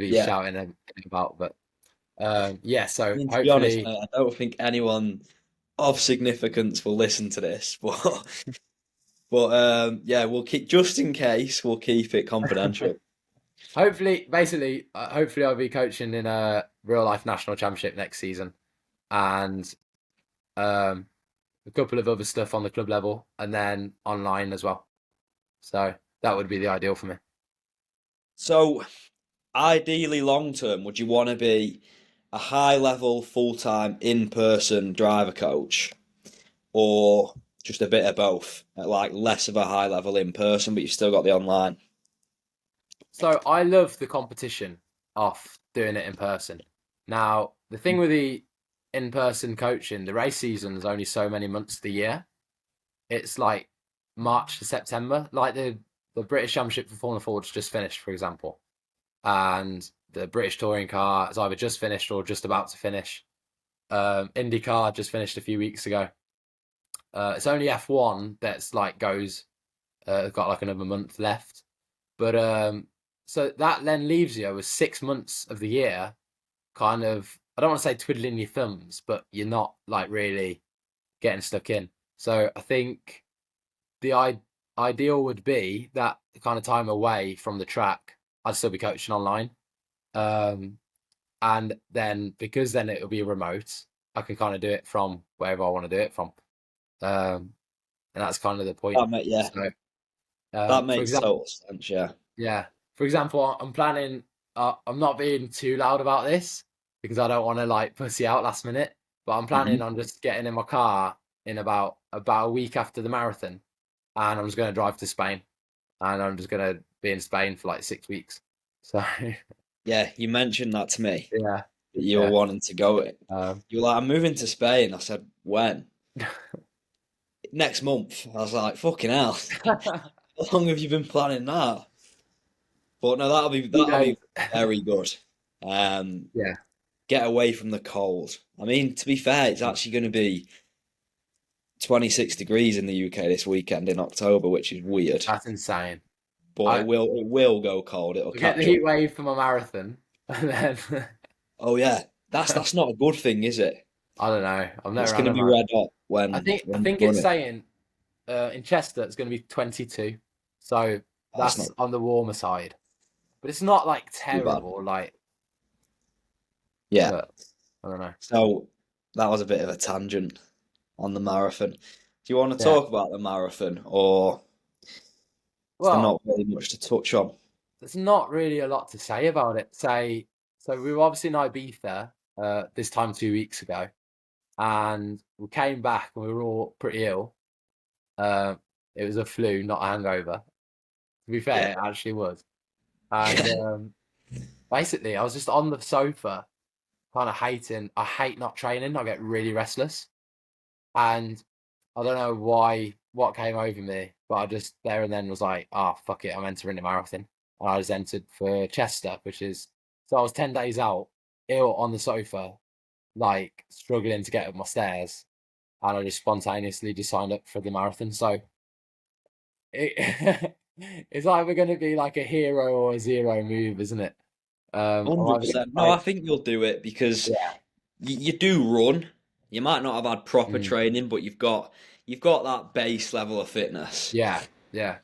A: Yeah,
B: shouting about. But yeah,
A: I
B: so
A: mean, to be honest,
B: hopefully,
A: mate, I don't think anyone of significance will listen to this, but yeah, we'll keep just in case we'll keep it confidential.
B: basically, hopefully, I'll be coaching in a real life national championship next season, and um, a couple of other stuff on the club level, and then online as well. So that would be the ideal for me.
A: So, ideally, long term, would you want to be a high level, full time, in person driver coach? or just a bit of both, at like less of a high level in person, but you've still got the online?
B: So I love the competition of doing it in person. Now, the thing with the in-person coaching, the race season is only so many months of the year. It's like March to September. Like the British Championship for Formula Ford's just finished, for example, and the British Touring Car has either just finished or just about to finish. IndyCar just finished a few weeks ago. It's only F1 that's like goes got like another month left. But so that then leaves you with 6 months of the year, kind of. I don't want to say twiddling your thumbs, but you're not like really getting stuck in. So I think the ideal would be that kind of time away from the track, I'd still be coaching online. Um, and then because then it'll be remote, I can kind of do it from wherever I want to do it from. Um, and that's kind of the point.
A: Yeah,
B: So,
A: that
B: for
A: makes
B: example,
A: total sense. Yeah.
B: yeah. For example, I'm planning. I'm not being too loud about this because I don't want to like pussy out last minute. But I'm planning
A: Hmm.
B: on just getting in my car in about a week after the marathon, and I'm just going to drive to Spain, and I'm just going to be in Spain for like 6 weeks. So
A: Yeah, you mentioned that to me,
B: yeah,
A: that you were
B: yeah.
A: wanting to go.
B: Um,
A: You were like, I'm moving to Spain. I said, when? Next month. I was like, fucking hell. How long have you been planning that? But no,
B: who
A: that'll
B: knows?
A: be very good.
B: Yeah,
A: Get away from the cold. I mean, to be fair, it's actually going to be 26 degrees in the UK this weekend in October, which is weird.
B: that's insane.
A: But
B: I
A: it will go cold. It'll
B: I'll get the
A: catch up.
B: heat wave for my marathon, and then
A: Oh yeah, that's not a good thing, is it?
B: I don't know. I've
A: It's
B: never
A: going
B: ran
A: to
B: a
A: be
B: marathon.
A: red hot
B: I
A: when
B: think I
A: when you
B: think
A: run
B: it's
A: it.
B: saying in Chester it's going to be 22, so
A: That's
B: that's
A: not
B: on the warmer side. But it's not like
A: too bad.
B: terrible, like.
A: Yeah.
B: But I don't know.
A: So that was a bit of a tangent on the marathon. Do you want to
B: Yeah.
A: talk about the marathon, or is there
B: Well,
A: not really much to touch on?
B: there's not really a lot to say about it. So we were obviously in Ibiza this time 2 weeks ago, and we came back and we were all pretty ill. Uh, it was a flu, not a hangover. To be
A: Yeah.
B: fair, it actually was. And basically, I was just on the sofa, kind of hating. I hate not training. I get really restless, and I don't know what came over me, but I just there and then was like, oh fuck it, I'm entering the marathon. And I just entered for Chester, which is so I was 10 days out, ill on the sofa, like struggling to get up my stairs, and I just spontaneously just signed up for the marathon. So it it's either going to be like a hero or a zero move, isn't it? I'm either going to
A: 100%. No, I
B: like,
A: think you'll do it because
B: yeah,
A: you do run. You might not have had proper
B: mm,
A: training, but you've got that base level of fitness.
B: yeah, yeah,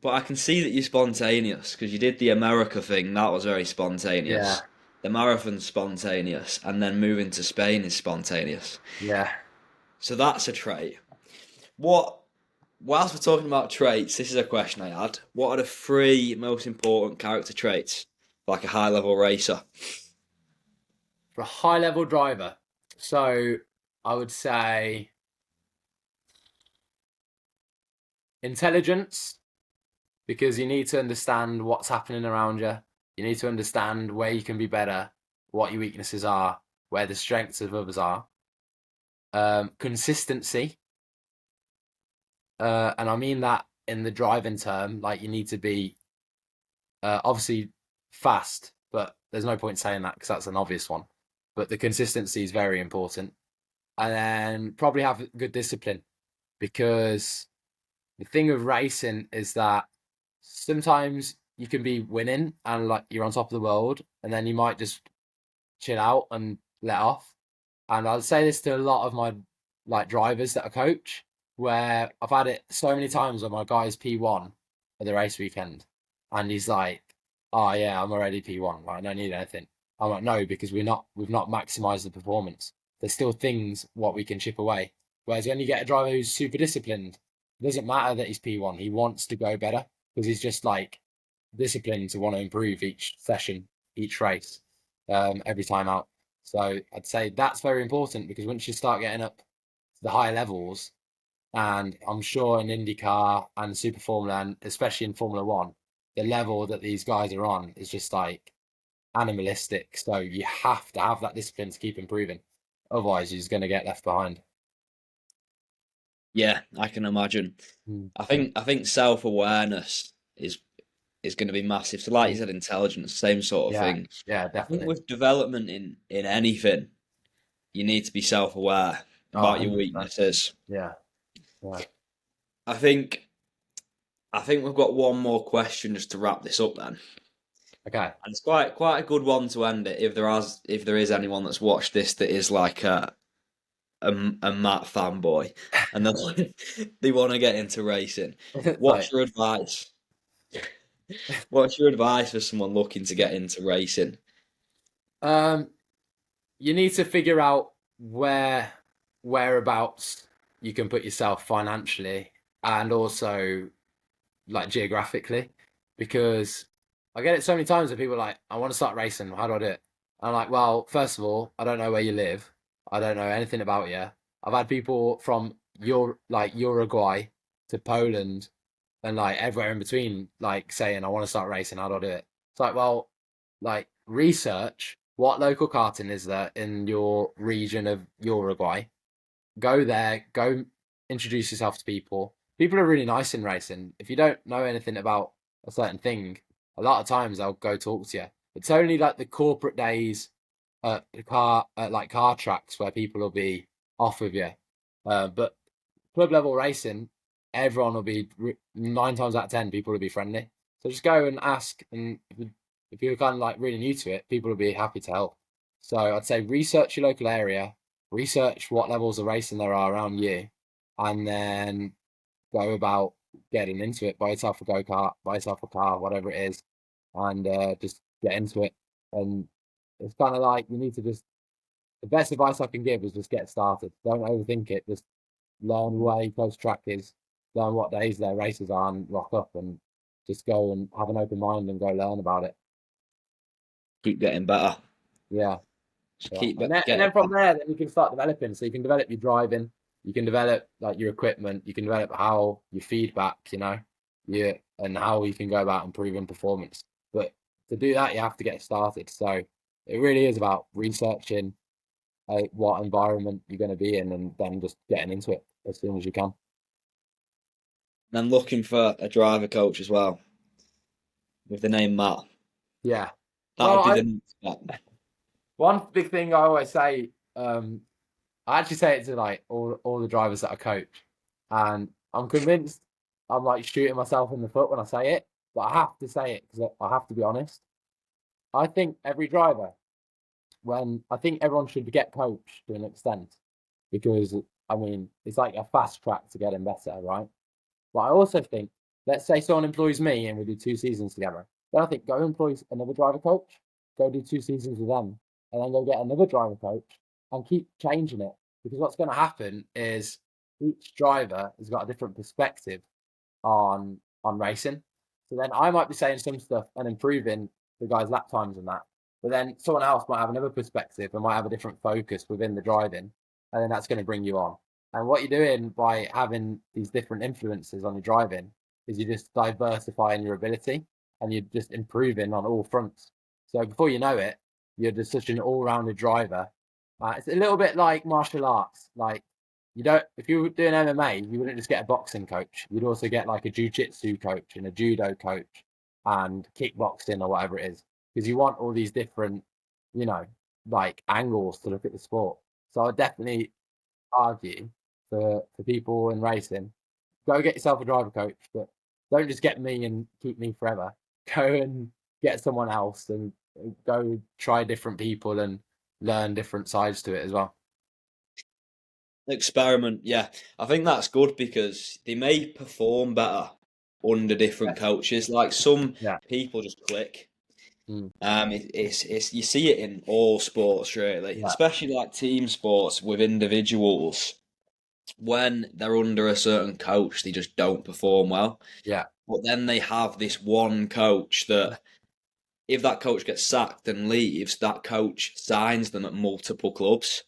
A: But I can see that you're spontaneous because you did the America thing. That was very
B: yeah,
A: spontaneous. The marathon's spontaneous, and then moving to Spain is spontaneous.
B: yeah.
A: So that's a trait. What? Whilst we're talking about traits, this is a question I had. What are the three most important character traits for like a high level racer?
B: For a high level driver, so I would say intelligence, because you need to understand what's happening around you. You need to understand where you can be better, what your weaknesses are, where the strengths of others are. Consistency, and I mean that in the driving term. Like you need to be obviously fast, but there's no point saying that because that's an obvious one. But the consistency is very important, and then probably have good discipline, because the thing with racing is that sometimes you can be winning and like you're on top of the world, and then you might just chill out and let off. And I'd say this to a lot of my like drivers that I coach, where I've had it so many times where my guy's P1 at the race weekend, and he's like, "Oh yeah, I'm already P1. Like, I don't need anything." I'm like, "No, because we've not maximized the performance. There's still things what we can chip away." Whereas when you get a driver who's super disciplined, it doesn't matter that he's P1. He wants to go better because he's just like disciplined to want to improve each session, each race, every time out. So I'd say that's very important because once you start getting up the high levels. And I'm sure in IndyCar and Super Formula, and especially in Formula One, the level that these guys are on is just like animalistic. So you have to have that discipline to keep improving. Otherwise, you're just going to get left behind.
A: Yeah, I can imagine.
B: Mm.
A: I think self-awareness is going to be massive. So, like you said, intelligence, same sort of
B: Yeah,
A: thing.
B: yeah,
A: I think
B: definitely.
A: with development in anything, you need to be self-aware
B: Oh,
A: about your
B: 100%.
A: weaknesses.
B: Yeah, yeah.
A: I think I think we've got one more question just to wrap this up then.
B: Okay.
A: And it's quite a good one to end it if there is anyone that's watched this that is like a Matt fanboy and they want to get into racing.
B: It's
A: What's
B: like,
A: your advice? What's your advice for someone looking to get into racing?
B: um, you need to figure out whereabouts you can put yourself financially and also like geographically, because I get it so many times that people are like, I want to start racing. How do I do it? I'm like, well, first of all, I don't know where you live. I don't know anything about you. I've had people from Uruguay to Poland and like everywhere in between, like saying, I want to start racing. How do I do it? It's like, well, like research what local karting is there in your region of Uruguay. Go there, go introduce yourself to people. People are really nice in racing. If you don't know anything about a certain thing, a lot of times they'll go talk to you. It's only like the corporate days at like car tracks where people will be off with you. But club level racing, everyone will be 9 times out of 10, people will be friendly. So just go and ask, and if you're kind of like really new to it, people will be happy to help. So I'd say research your local area, research what levels of racing there are around you, and then go about getting into it. Buy yourself a go kart, buy yourself a car, whatever it is, and just get into it. And it's kind of like you need to just the best advice I can give is just get started. Don't overthink it. Just learn where your close track is, learn what days their races are, and rock up and just go and have an open mind and go learn about it.
A: Keep getting better.
B: Yeah.
A: Just
B: Yeah.
A: keep
B: And
A: getting
B: then from there, then you can start developing. So you can develop your driving, you can develop like your equipment, you can develop how your feedback, yeah, and how you can go about improving performance. But to do that, you have to get started. So it really is about researching what environment you're going to be in, and then just getting into it as soon as you can.
A: and looking for a driver coach as well with the name Matt.
B: Yeah.
A: That
B: Well,
A: would be the next step.
B: one big thing I always say, I actually say it to like all the drivers that I coach, and I'm convinced I'm like shooting myself in the foot when I say it, but I have to say it because I have to be honest. I think every driver, when I think everyone should get coached to an extent, because I mean it's like a fast track to getting better, right? But I also think, let's say someone employs me and we do 2 seasons together. Then I think go employ another driver coach, go do 2 seasons with them, and then go get another driver coach and keep changing it. Because what's going to happen is each driver has got a different perspective on racing. So then I might be saying some stuff and improving the guy's lap times and that. But then someone else might have another perspective and might have a different focus within the driving. And then that's going to bring you on. And what you're doing by having these different influences on your driving is you're just diversifying your ability and you're just improving on all fronts. So before you know it, you're just such an all-rounded driver. It's a little bit like martial arts. Like you don't, if you were doing MMA, you wouldn't just get a boxing coach. You'd also get like a jiu-jitsu coach and a judo coach and kickboxing or whatever it is, because you want all these different, you know, like angles to look at the sport. So I definitely argue for people in racing, go get yourself a driver coach, but don't just get me and keep me forever. Go and get someone else and go try different people and learn different sides to it as well.
A: Experiment, yeah. I think that's good because they may perform better under different
B: Yes.
A: coaches. Like some
B: Yeah.
A: people just click.
B: Mm.
A: It's you see it in all sports really,
B: Yeah.
A: especially like team sports with individuals. When they're under a certain coach, they just don't perform well.
B: Yeah.
A: But then they have this one coach that, if that coach gets sacked and leaves, that coach signs them at multiple clubs.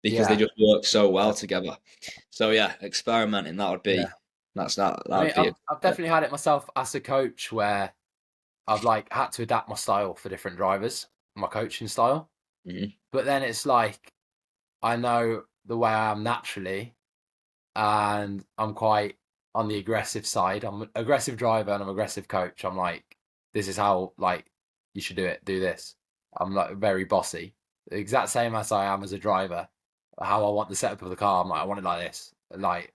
A: because they
B: Yeah,
A: just work so well together. So yeah, experimenting, that would
B: yeah.
A: be that
B: I mean,
A: would be
B: I've definitely had it myself as a coach where I've like had to adapt my style for different drivers, my coaching style.
A: Mhm.
B: But then it's like I know the way I am naturally, and I'm quite on the aggressive side. I'm an aggressive driver and I'm an aggressive coach. I'm like, this is how like you should do it. Do this. I'm like very bossy, the exact same as I am as a driver. How I want the setup of the car, I'm like, I want it like this. Like,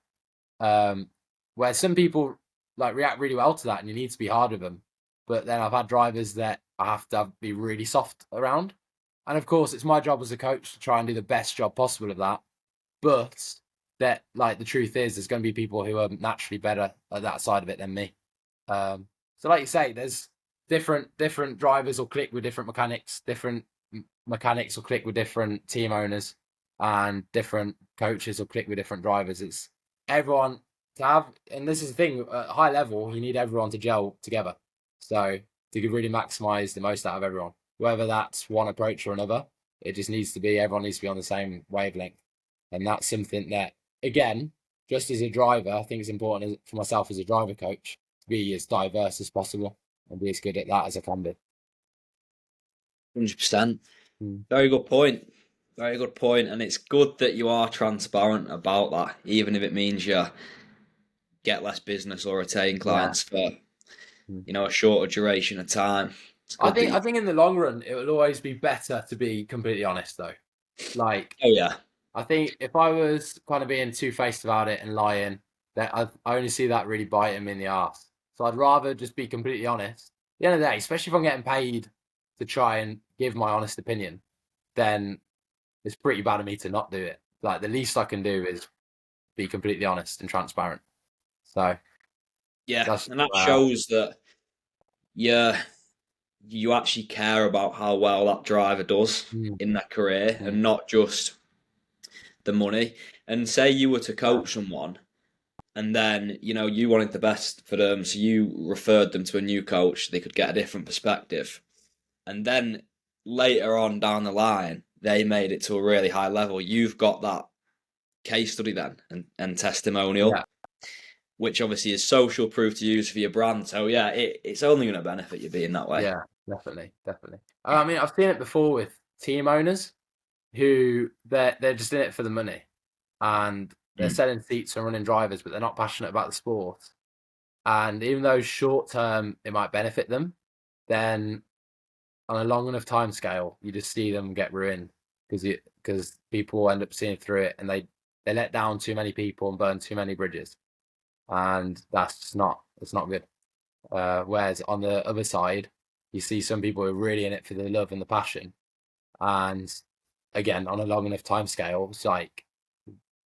B: um, where some people like react really well to that, and you need to be hard with them. But then I've had drivers that I have to be really soft around, and of course, it's my job as a coach to try and do the best job possible of that. But that, like, the truth is, there's going to be people who are naturally better at that side of it than me. So, like you say, there's different drivers will click with different mechanics. Different mechanics will click with different team owners, and different coaches will click with different drivers. It's everyone to have, and this is the thing at high level, you need everyone to gel together. So to really maximize the most out of everyone, whether that's one approach or another, it just needs to be everyone needs to be on the same wavelength, and that's something that again, just as a driver, I think it's important for myself as a driver coach to be as diverse as possible and be as good at that as I can be.
A: 100%.
B: Mm.
A: Very good point. Very good point. And it's good that you are transparent about that, even if it means you get less business or retain
B: Yeah.
A: clients for,
B: Mm.
A: a shorter duration of time. It's good that
B: I
A: you.
B: think in the long run it will always be better to be completely honest though. Like
A: Oh yeah.
B: I think if I was kind of being two-faced about it and lying, that I only see that really biting me in the ass. So I'd rather just be completely honest. At the end of the day, especially if I'm getting paid to try and give my honest opinion, then it's pretty bad of me to not do it. Like the least I can do is be completely honest and transparent. So
A: Yeah.
B: that's
A: And that shows that you you actually care about how well that driver does
B: mm,
A: in their career
B: mm,
A: and not just the money. And say you were to
B: yeah,
A: coach someone and then, you wanted the best for them, so you referred them to a new coach, they could get a different perspective. And then later on down the line, they made it to a really high level. You've got that case study then and testimonial,
B: yeah,
A: which obviously is social proof to use for your brand. So yeah, it's only going to benefit you being that way.
B: yeah, definitely, definitely. I mean, I've seen it before with team owners who they're just in it for the money and they're
A: Mm.
B: selling seats and running drivers, but they're not passionate about the sport. And even though short term it might benefit them, then on a long enough time scale, you just see them get ruined because people end up seeing through it and they let down too many people and burn too many bridges, and that's just not it's not good. Whereas on the other side, you see some people who are really in it for the love and the passion, and again on a long enough time scale, it's like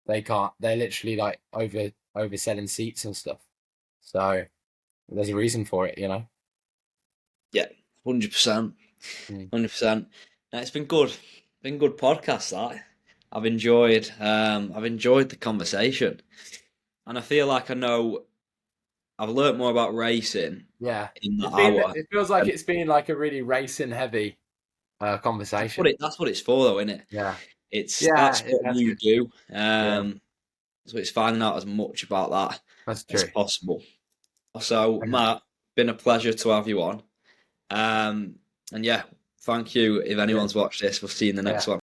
B: they're literally like overselling seats and stuff. So there's a reason for it, you know.
A: Yeah, 100%.
B: Mm.
A: 100%. It's been good. Been good podcast that. I've enjoyed the conversation. And I feel like I've learnt more about racing
B: Yeah,
A: in that hour.
B: it feels like
A: And
B: it's been like a really racing heavy conversation.
A: that's what it's for though, isn't it?
B: Yeah,
A: That's
B: yeah,
A: what
B: that's
A: you
B: good.
A: do.
B: Yeah,
A: So it's finding out as much about that
B: that's
A: as
B: true.
A: possible. So
B: Okay.
A: Matt, been a pleasure to have you on. And yeah, thank you. If
B: Yeah,
A: anyone's watched this, we'll see you in the next
B: yeah.
A: one.